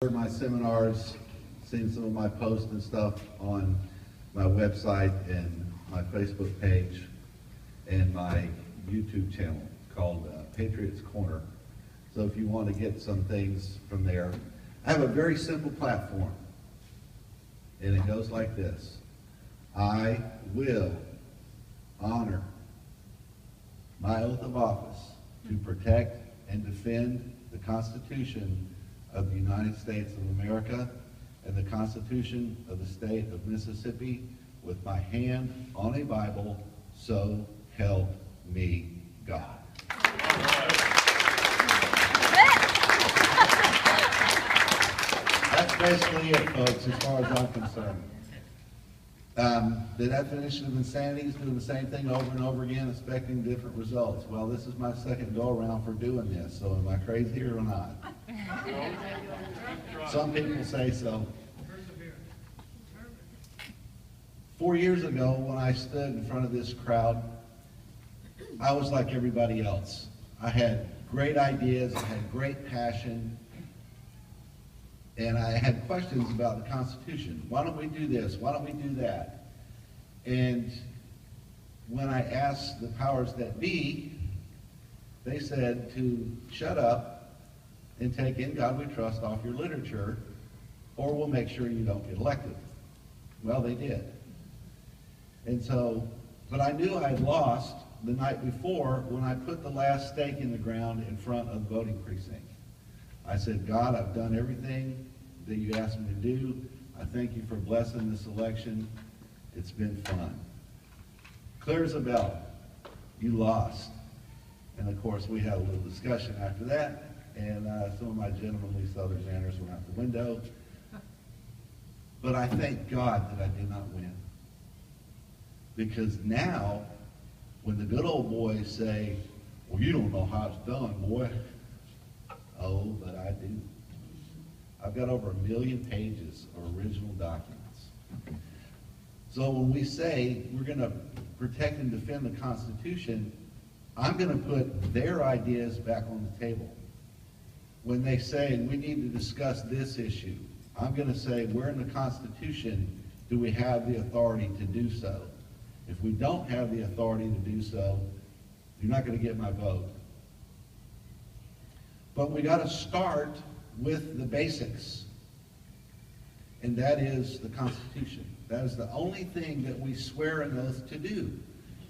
For my seminars, seen some of my posts and stuff on my website and my Facebook page and my YouTube channel called Patriots Corner. So if you want to get some things from there, I have a very simple platform, and it goes like this. I will honor my oath of office to protect and defend the Constitution of the United States of America and the Constitution of the state of Mississippi with my hand on a Bible, so help me God. That's basically it, folks, as far as I'm concerned. The definition of insanity is doing the same thing over and over again, expecting different results. Well, this is my second go-around for doing this, so am I crazy or not? Some people say so. 4 years ago, when I stood in front of this crowd, I was like everybody else. I had great ideas, I had great passion, and I had questions about the Constitution. Why don't we do this? Why don't we do that? And when I asked the powers that be, they said to shut up and take In God We Trust off your literature, or we'll make sure you don't get elected. Well, they did. And so, but I knew I'd lost the night before when I put the last stake in the ground in front of the voting precinct. I said, God, I've done everything that you asked me to do. I thank you for blessing this election. It's been fun. Clear as a bell. You lost. And of course, we had a little discussion after that, and some of my gentlemanly southern manners went out the window. But I thank God that I did not win. Because now, when the good old boys say, well, you don't know how it's done, boy. Oh, but I do. I've got over 1 million pages of original documents. So when we say we're going to protect and defend the Constitution, I'm going to put their ideas back on the table. When they say we need to discuss this issue, I'm going to say, where in the Constitution do we have the authority to do so? If we don't have the authority to do so, you're not going to get my vote. But we got to start with the basics, and that is the Constitution. That is the only thing that we swear an oath to do,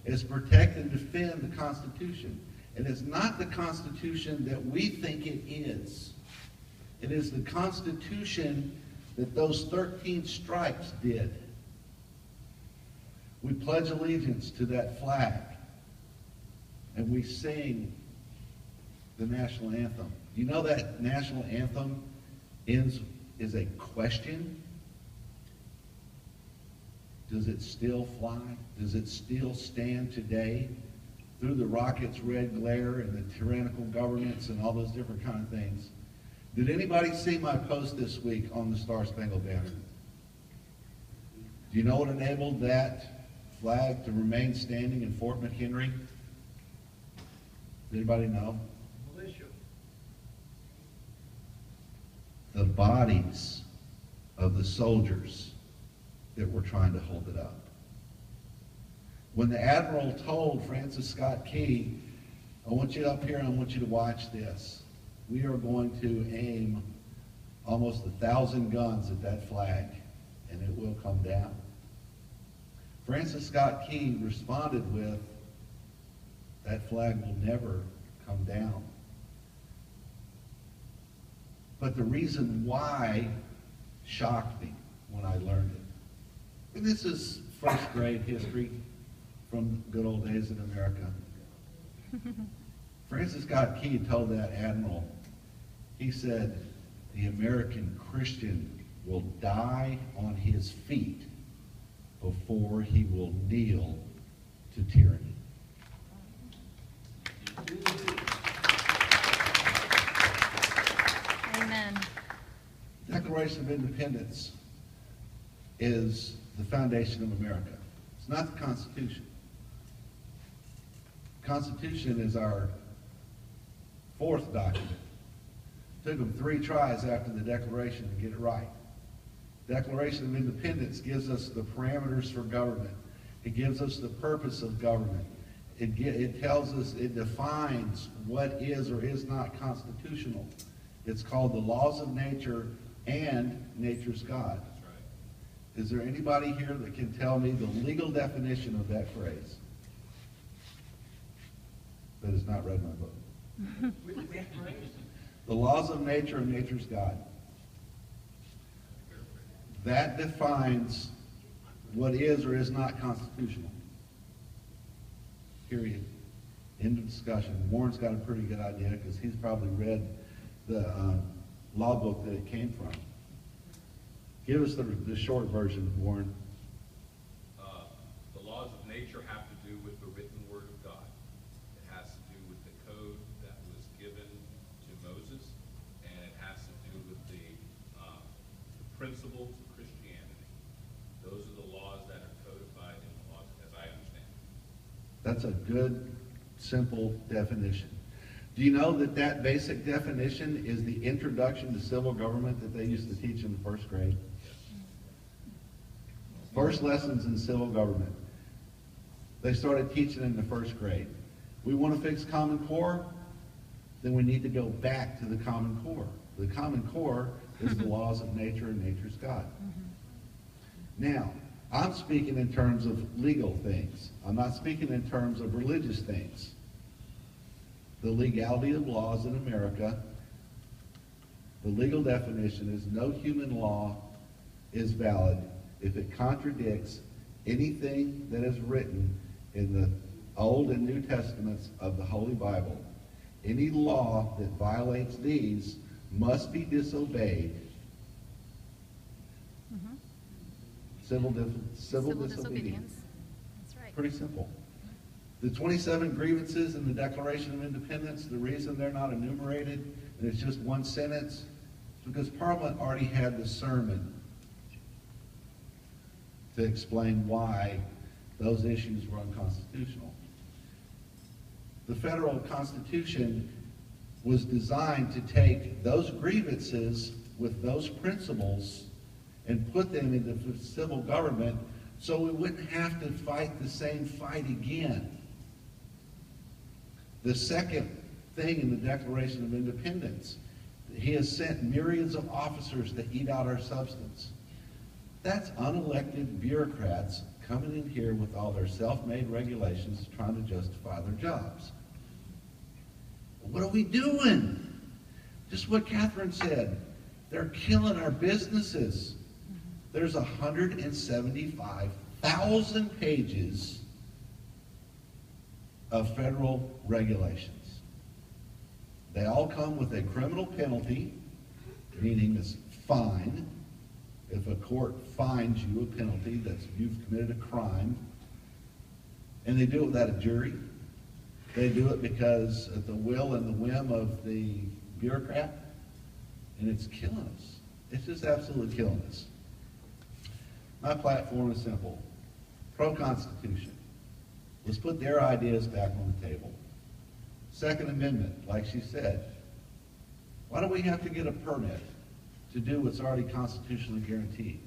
is protect and defend the Constitution. And it's not the Constitution that we think it is. It is the Constitution that those 13 stripes did. We pledge allegiance to that flag, and we sing the national anthem. You know that national anthem is a question? Does it still fly? Does it still stand today through the rocket's red glare and the tyrannical governments and all those different kind of things? Did anybody see my post this week on the Star-Spangled Banner? Do you know what enabled that flag to remain standing in Fort McHenry? Does anybody know? Militia. The bodies of the soldiers that were trying to hold it up. When the Admiral told Francis Scott Key, I want you up here and I want you to watch this. We are going to aim almost 1,000 guns at that flag, and it will come down. Francis Scott Key responded with, that flag will never come down. But the reason why shocked me when I learned it. And this is first grade history from good old days in America. Francis Scott Key told that admiral, he said, the American Christian will die on his feet before he will kneel to tyranny. Amen. The Declaration of Independence is the foundation of America. It's not the Constitution. The Constitution is our fourth document. Took them 3 tries after the Declaration to get it right. Declaration of Independence gives us the parameters for government. It gives us the purpose of government. It tells us, it defines what is or is not constitutional. It's called the laws of nature and nature's God. That's right. Is there anybody here that can tell me the legal definition of that phrase? That has not read my book. The laws of nature and nature's God. That defines what is or is not constitutional. Period. End of discussion. Warren's got a pretty good idea because he's probably read the law book that it came from. Give us the short version, Warren. The laws of nature have to do with the written word of God. It has to do with the code that was given to Moses, and it has to do with the principles of Christianity. Those are the laws that are codified in the laws, as I understand. That's a good, simple definition. Do you know that that basic definition is the introduction to civil government that they used to teach in the first grade? First lessons in civil government. They started teaching in the first grade. We want to fix Common Core, then we need to go back to the Common Core. The Common Core is the laws of nature and nature's God. Now, I'm speaking in terms of legal things. I'm not speaking in terms of religious things. The legality of laws in America, the legal definition is no human law is valid if it contradicts anything that is written in the Old and New Testaments of the Holy Bible. Any law that violates these must be disobeyed. Civil disobedience. That's right. Pretty simple. The 27 grievances in the Declaration of Independence, the reason they're not enumerated and it's just one sentence is because Parliament already had the sermon to explain why those issues were unconstitutional. The federal Constitution was designed to take those grievances with those principles and put them into civil government so we wouldn't have to fight the same fight again. The second thing in the Declaration of Independence, he has sent myriads of officers to eat out our substance. That's unelected bureaucrats coming in here with all their self-made regulations trying to justify their jobs. What are we doing? Just what Catherine said. They're killing our businesses. There's 175,000 pages of federal regulations. They all come with a criminal penalty, meaning a fine. If a court fines you a penalty, that's you've committed a crime. And they do it without a jury. They do it because at the will and the whim of the bureaucrat, and it's killing us. It's just absolutely killing us. My platform is simple. Pro-Constitution. Let's put their ideas back on the table. Second Amendment, like she said. Why do we have to get a permit to do what's already constitutionally guaranteed?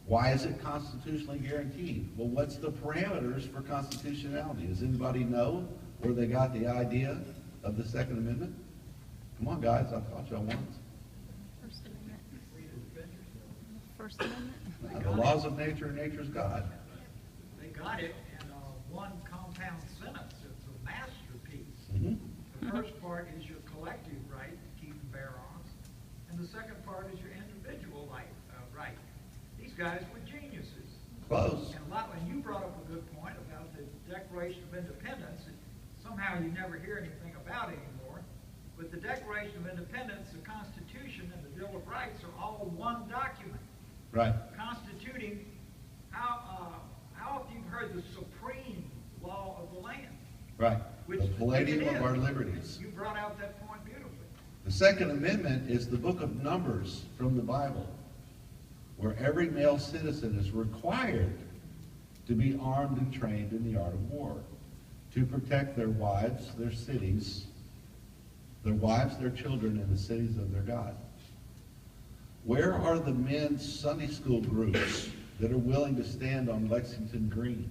Why is it constitutionally guaranteed? Well, what's the parameters for constitutionality? Does anybody know where they got the idea of the Second Amendment? Come on, guys, I taught y'all once. First Amendment. First Amendment. The laws of nature and nature's God. They got it in one compound sentence. It's a masterpiece. Mm-hmm. The first part is your collective right to keep and bear arms, and the second part is your individual right. These guys were geniuses. Close. And you brought up a good point about the Declaration of Independence. Somehow you never hear anything about it anymore. But the Declaration of Independence, the Constitution, and the Bill of Rights are all one document. Right. Constituting how often you've heard the supreme law of the land. Right. Which The palladium it of is. our liberties. You brought out that point beautifully. The Second Amendment is the book of Numbers from the Bible, where every male citizen is required to be armed and trained in the art of war, to protect their wives, their cities, their wives, their children, and the cities of their God? Where are the men's Sunday school groups that are willing to stand on Lexington Green?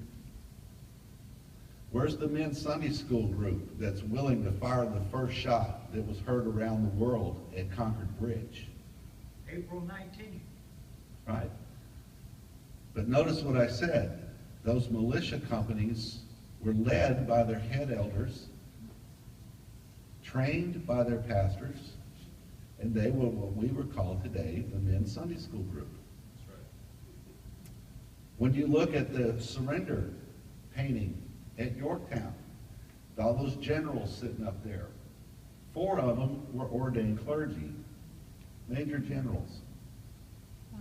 Where's the men's Sunday school group that's willing to fire the first shot that was heard around the world at Concord Bridge? April 19th. Right? But notice what I said. Those militia companies were led by their head elders, trained by their pastors, and they were what we would call today the men's Sunday school group. That's right. When you look at the surrender painting at Yorktown, all those generals sitting up there, 4 of them were ordained clergy, major generals. Wow.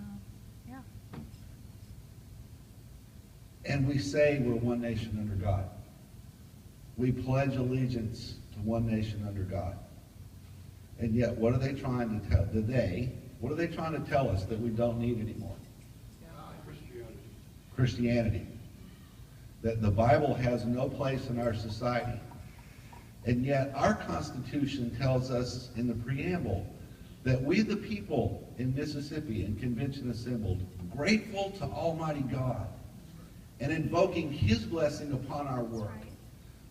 Yeah. And we say we're one nation under God. We pledge allegiance to one nation under God. And yet, what are they trying to tell? What are they trying to tell us that we don't need anymore? Christianity. That the Bible has no place in our society. And yet, our Constitution tells us in the preamble that we the people in Mississippi and Convention Assembled, grateful to Almighty God and invoking His blessing upon our work. Right.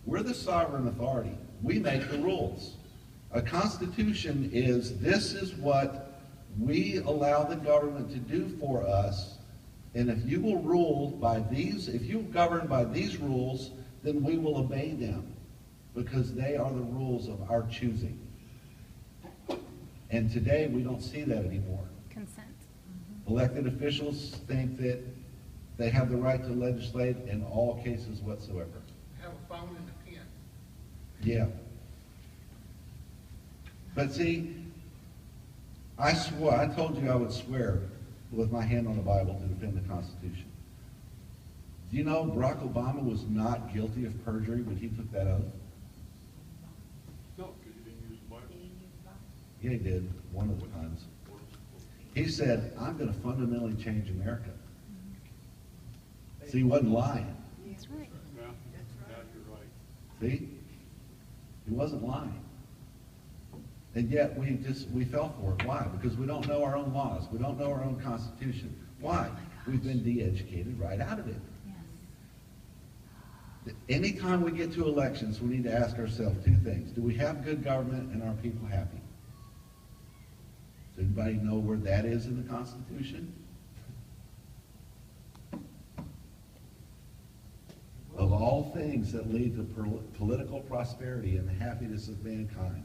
We're the sovereign authority. We make the rules. A constitution is, this is what we allow the government to do for us, and if you will rule by these, if you govern by these rules, then we will obey them, because they are the rules of our choosing. And today we don't see that anymore. Consent. Elected officials think that they have the right to legislate in all cases whatsoever. Have a phone and a pen. Yeah. But see, I told you I would swear with my hand on the Bible to defend the Constitution. Do you know Barack Obama was not guilty of perjury when he took that oath? No, because you didn't use the Bible. Yeah, he did, one of the times. He said, I'm going to fundamentally change America. See, he wasn't lying. That's right. Yeah, you're right. See? He wasn't lying. And yet we fell for it. Why? Because we don't know our own laws. We don't know our own Constitution. Why? We've been de-educated right out of it. Yes. Anytime we get to elections, we need to ask ourselves 2 things. Do we have good government and are people happy? Does anybody know where that is in the Constitution? Of all things that lead to political prosperity and the happiness of mankind,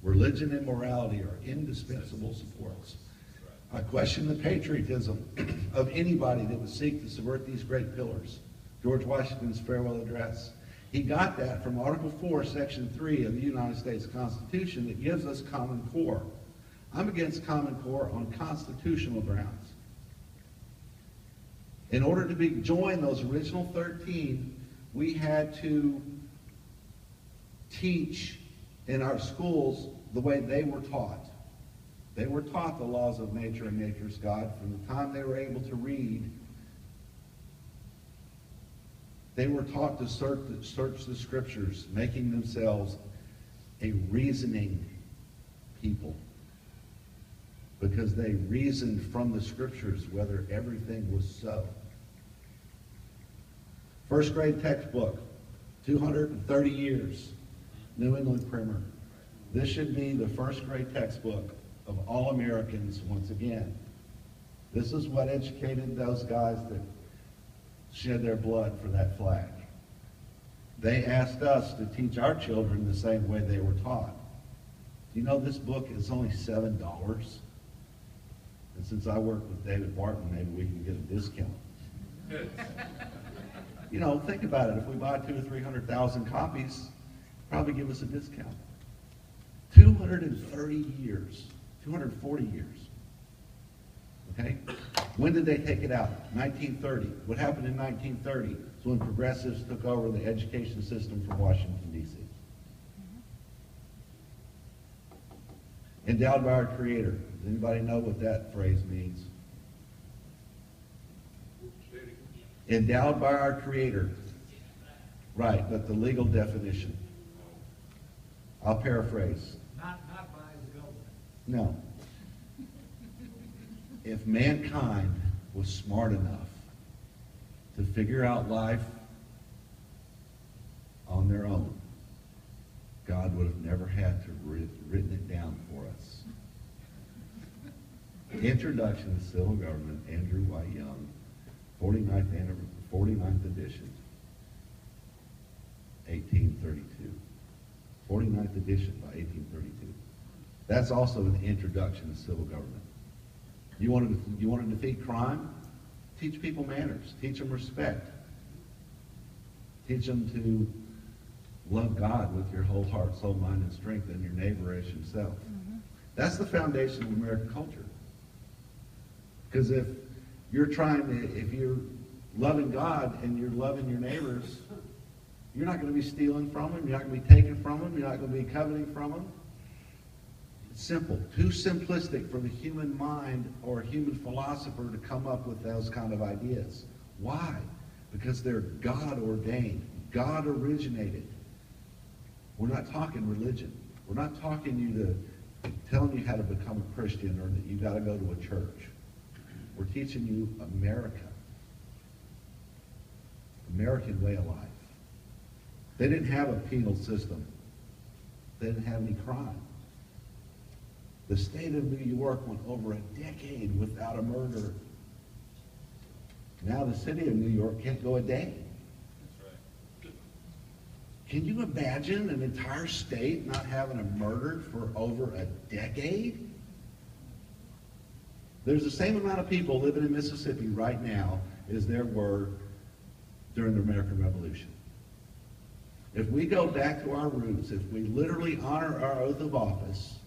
religion and morality are indispensable supports. I question the patriotism of anybody that would seek to subvert these great pillars. George Washington's farewell address. He got that from Article 4, Section 3 of the United States Constitution that gives us Common Core. I'm against Common Core on constitutional grounds. In order to join those original 13, we had to teach in our schools the way they were taught. They were taught the laws of nature and nature's God from the time they were able to read. They were taught to search the scriptures, making themselves a reasoning people, because they reasoned from the scriptures whether everything was so. First grade textbook, 230 years, New England Primer. This should be the first grade textbook of all Americans once again. This is what educated those guys that shed their blood for that flag. They asked us to teach our children the same way they were taught. Do you know this book is only $7? And since I work with David Barton, maybe we can get a discount. You know, think about it. If we buy 200,000 or 300,000 copies, probably give us a discount. 230 years, 240 years. Okay? When did they take it out? 1930. What happened in 1930? It's when progressives took over the education system from Washington, D.C. Endowed by our Creator. Does anybody know what that phrase means? Endowed by our Creator. Right, but the legal definition. I'll paraphrase. Not No. If mankind was smart enough to figure out life on their own, God would have never had to written it down for us. Introduction to Civil Government, Andrew White Young, 49th edition, 1832. 49th edition by 1832. That's also an introduction to civil government. You want to defeat crime? Teach people manners. Teach them respect. Teach them to love God with your whole heart, soul, mind, and strength, and your neighbor as yourself. That's the foundation of American culture. Because if you're loving God and you're loving your neighbors, you're not going to be stealing from them. You're not going to be taking from them. You're not going to be coveting from them. It's simple. Too simplistic for the human mind or human philosopher to come up with those kind of ideas. Why? Because they're God-ordained, God-originated. We're not talking religion. We're not telling you how to become a Christian or that you got to go to a church. We're teaching you America. American way of life. They didn't have a penal system. They didn't have any crime. The state of New York went over a decade without a murder. Now the city of New York can't go a day. That's right. Can you imagine an entire state not having a murder for over a decade? There's the same amount of people living in Mississippi right now as there were during the American Revolution. If we go back to our roots, if we literally honor our oath of office,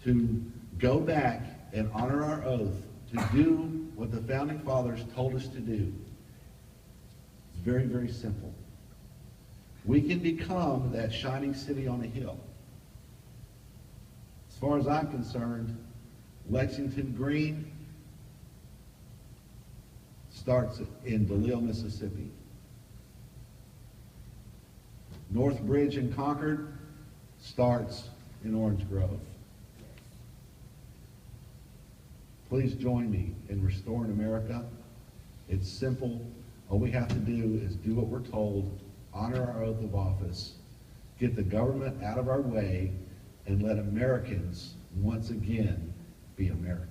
to go back and honor our oath, to do what the Founding Fathers told us to do, it's very, very simple. We can become that shining city on a hill. As far as I'm concerned, Lexington Green starts in DeLisle, Mississippi. North Bridge in Concord starts in Orange Grove. Please join me in restoring America. It's simple. All we have to do is do what we're told, honor our oath of office, get the government out of our way, and let Americans once again be Americans.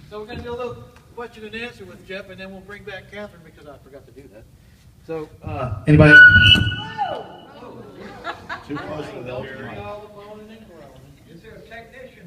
So we're going to do a little question and answer with Jeff, and then we'll bring back Catherine because I forgot to do that. So, anybody? Too close to the Don't mic. bring all the moaning and groaning. Is there a technician